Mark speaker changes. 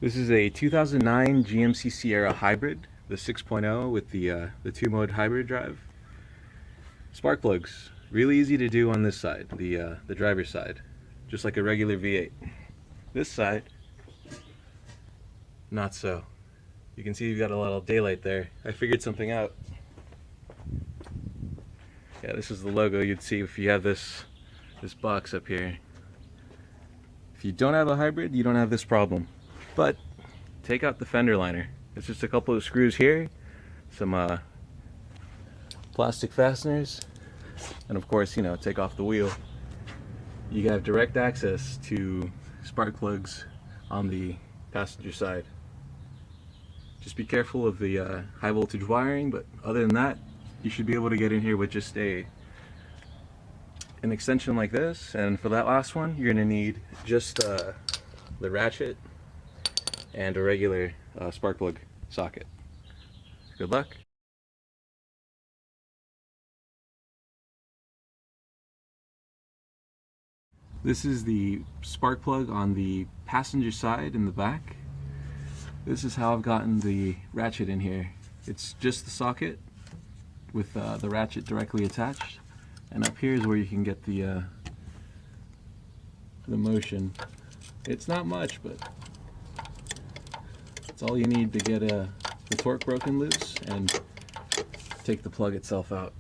Speaker 1: This is a 2009 GMC Sierra Hybrid, the 6.0 with the 2-mode hybrid drive. Spark plugs, really easy to do on this side, the driver's side, just like a regular V8. This side, not so. You can see you've got a little daylight there. I figured something out. Yeah, this is the logo you'd see if you have this box up here. If you don't have a hybrid, you don't have this problem. But take out the fender liner. It's just a couple of screws here, some plastic fasteners, and of course, you know, take off the wheel. You have direct access to spark plugs on the passenger side. Just be careful of the high voltage wiring, but other than that, you should be able to get in here with just an extension like this. And for that last one, you're going to need just the ratchet and a regular spark plug socket. Good luck. This is the spark plug on the passenger side in the back. This is how I've gotten the ratchet in here. It's just the socket with the ratchet directly attached, and up here is where you can get the motion. It's not much, but it's all you need to get the torque broken loose and take the plug itself out.